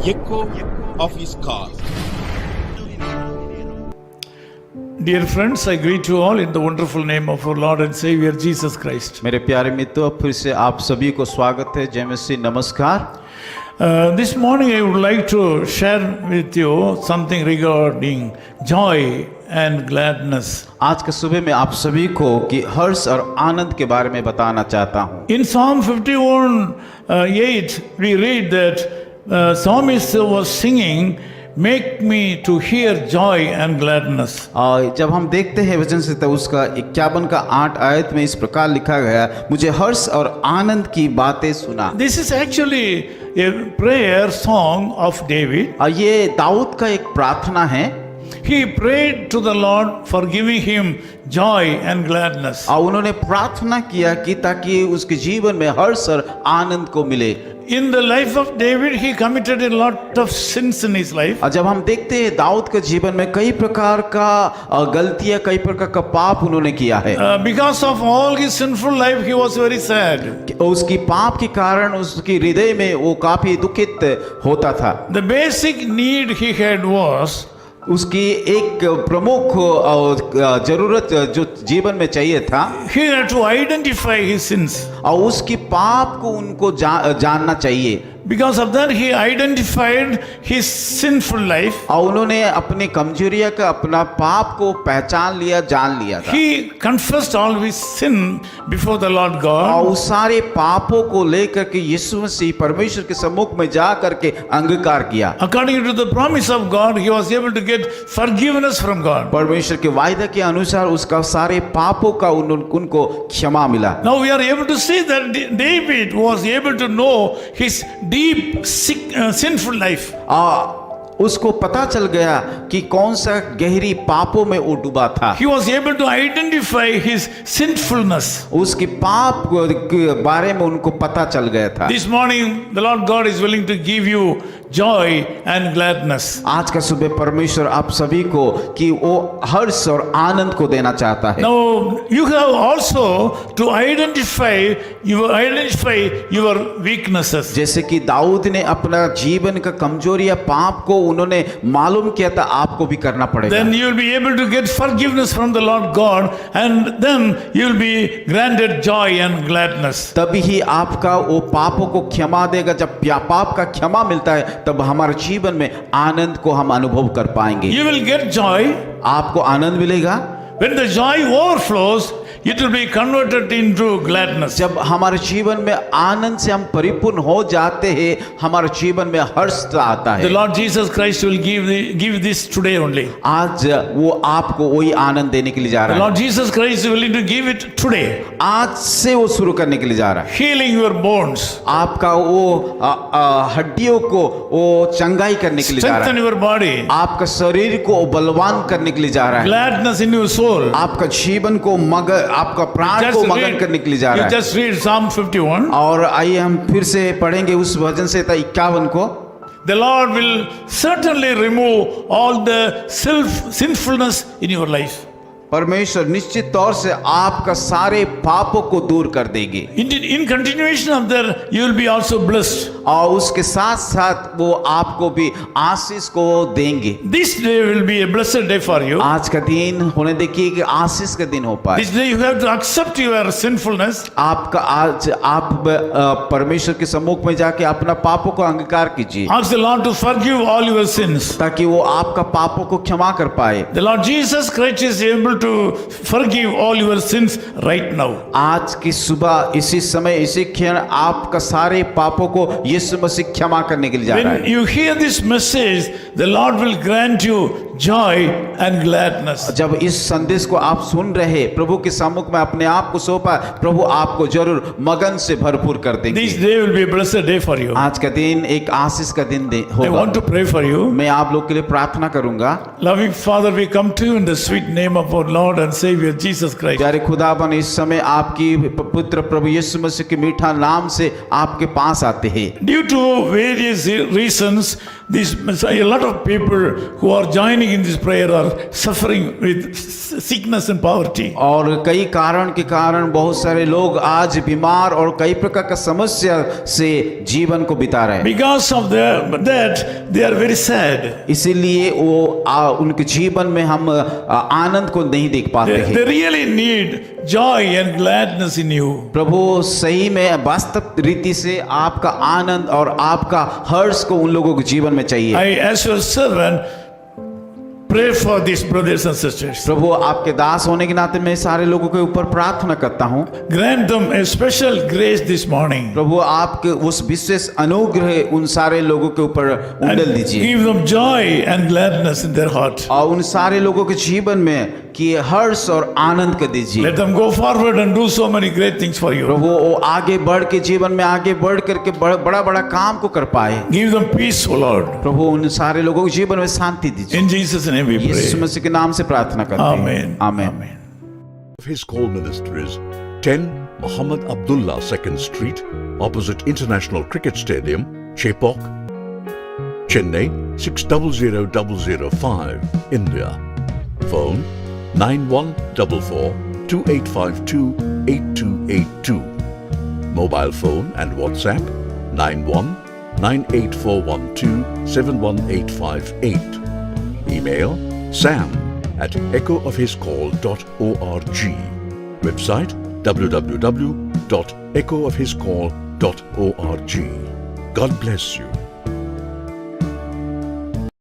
echo of his call. Dear friends, I greet you all in the wonderful name of our Lord and Savior Jesus Christ. मेरे प्यारे मित्रों, फिर से आप सभी को स्वागत है। जय मसीह, नमस्कार। This morning I would like to share with you something regarding joy and gladness. आज के सुबह में आप सभी को कि हर्ष और आनंद के बारे में बताना चाहता हूँ। In Psalm 51:8 we read that psalmist was singing, "Make me to hear joy and gladness." जब हम देखते हैं वचन से तो उसका 51 का 8 आयत में इस प्रकार लिखा गया, मुझे हर्ष और आनंद की बातें सुना। This is actually a prayer song of David. ये दाऊद का एक प्रार्थना है। He prayed to the Lord for giving him joy and gladness. और उन्होंने प्रार्थना किया कि ताकि उसके जीवन में हर्ष और आनंद को मिले। In the life of David, he committed a lot of sins in his life. और जब हम देखते हैं दाऊद के जीवन में कई प्रकार का गलतियां, कई प्रकार का पाप उन्होंने किया है। Because of all his sinful life, he was very sad. उसकी पाप के कारण उसकी हृदय में वो काफी दुखित होता था। The basic need he had was उसकी एक प्रमुख जरूरत जो जीवन में चाहिए था, he had to identify his sins. और उसकी पाप को उनको जानना चाहिए। Because of that, he identified his sinful life. और उन्होंने अपनी कमजोरियां का, अपना पाप को पहचान लिया, जान लिया था। He confessed all his sin before the Lord God. और उस सारे पापों को लेकर के यीशु मसीह परमेश्वर के सम्मुख में जा करके अंगीकार किया। According to the promise of God, he was able to get forgiveness from God. परमेश्वर के वायदा के अनुसार उसका सारे पापों का उनको क्षमा मिला। Now we are able to see that David was able to know his deep sinful life. उसको पता चल गया कि कौन सा गहरी पापों में वो डूबा था। He was able to identify his sinfulness. उसकी पाप के बारे में उनको पता चल गया था। This morning the Lord God is willing to give you joy and gladness. आज का सुबह परमेश्वर आप सभी को कि वो हर्ष और आनंद को देना चाहता है। Now you have also to identify your weaknesses. जैसे कि दाऊद ने अपना जीवन का कमजोरियां, पाप को उन्होंने मालूम किया था, आपको भी करना पड़ेगा। Then you will be able to get forgiveness from the Lord God, and then you will be granted joy and gladness. तभी ही आपका वो पापों को क्षमा देगा। जब पाप का क्षमा मिलता है तब हमारे जीवन में आनंद को हम अनुभव कर पाएंगे। You will get joy. आपको आनंद मिलेगा। When the joy overflows, it will be converted into gladness. जब हमारे जीवन में आनंद से हम परिपूर्ण हो जाते हैं, हमारे जीवन में हर्ष आता है। The Lord Jesus Christ will give this today only. आज वो आपको वही आनंद देने के लिए जा The रहा है। Lord Jesus Christ is willing to give it today. आज से वो शुरू करने के लिए जा रहा है। Healing your bones. आपका वो हड्डियों को वो चंगाई करने के लिए जा रहा Strengthen है। your body. आपका शरीर को बलवान करने के लिए जा रहा है। Gladness in your soul. आपका जीवन को आपका प्राण को मगन करने के लिए जा रहा है। You just read Psalm 51. और आइए हम फिर से पढ़ेंगे उस वचन से 51 को। The Lord will certainly remove all the sinfulness in your life. परमेश्वर निश्चित तौर से आपका सारे पापों को दूर कर देंगे। In continuation of that, you will be also blessed. और उसके साथ साथ वो आपको भी आशीष को देंगे। This day will be a blessed day for you. आज का दिन होने देखिए कि आशीष का दिन हो पाए। This day you have to accept your sinfulness. आपका आज आप परमेश्वर के सम्मुख में जाके अपना पापों को अंगीकार कीजिए। Ask the Lord to forgive all your sins. ताकि वो आपका पापों को क्षमा कर पाए। The Lord Jesus Christ is able to forgive all your sins right now. आज की सुबह इसी समय इसी क्षण आपका सारे पापों को यीशु मसीह क्षमा करने के लिए जा रहा है। When you hear this message, the Lord will grant you joy and gladness. जब इस संदेश को आप सुन रहे, प्रभु के सम्मुख में अपने आप को सौंपा, प्रभु आपको जरूर मगन से भरपूर कर देंगे। This day will be a blessed day for you. आज का दिन एक आशीष का दिन होगा। I want to pray for you. मैं आप लोग के लिए प्रार्थना करूंगा। Loving Father, we come to you in the sweet name of our Lord and Savior Jesus Christ. प्यारे खुदावन, इस समय आपकी पुत्र प्रभु यीशु मसीह के मीठा नाम से आपके पास आते हैं। Due to various reasons, a lot of people who are joining joining in this prayer are suffering with sickness and poverty. और कई कारण के कारण बहुत सारे लोग आज बीमार और कई प्रकार का समस्या से जीवन को बिता रहे हैं। Because of that, they are very sad. इसीलिए वो उनके जीवन में हम आनंद को नहीं देख पाते They हैं। really need joy and gladness in you. प्रभु सही में वास्तव रीति से आपका आनंद और आपका हर्ष को उन लोगों के जीवन में चाहिए। I, as your servant, pray for these brothers and sisters. प्रभु आपके दास होने के नाते मैं सारे लोगों के ऊपर प्रार्थना करता हूँ। Grant them a special grace this morning. प्रभु आपके उस विशेष अनुग्रह उन सारे लोगों के ऊपर And उंडेल दीजिए give them joy and gladness in their heart. और उन सारे लोगों के जीवन में कि हर्ष और आनंद कर दीजिए। Let them go forward and do so many great things for you. प्रभु वो आगे बढ़ के जीवन में आगे बढ़ करके बड़ा बड़ा काम को कर पाए। Give them peace, O Lord. प्रभु उन सारे लोगों के जीवन में शांति दीजिए। In Jesus' name we Yeshu pray. मसीह के नाम से प्रार्थना करते हैं। Amen. आमीन। Amen. His call minister is 10 Muhammad Abdullah 2nd Street, opposite International Cricket Stadium, Chepauk, Chennai 600005, India. Phone 9144 2852 8282. Mobile phone and WhatsApp 91 98412 71858. Email sam@echoofhiscall.org. Website www.echoofhiscall.org. God bless you.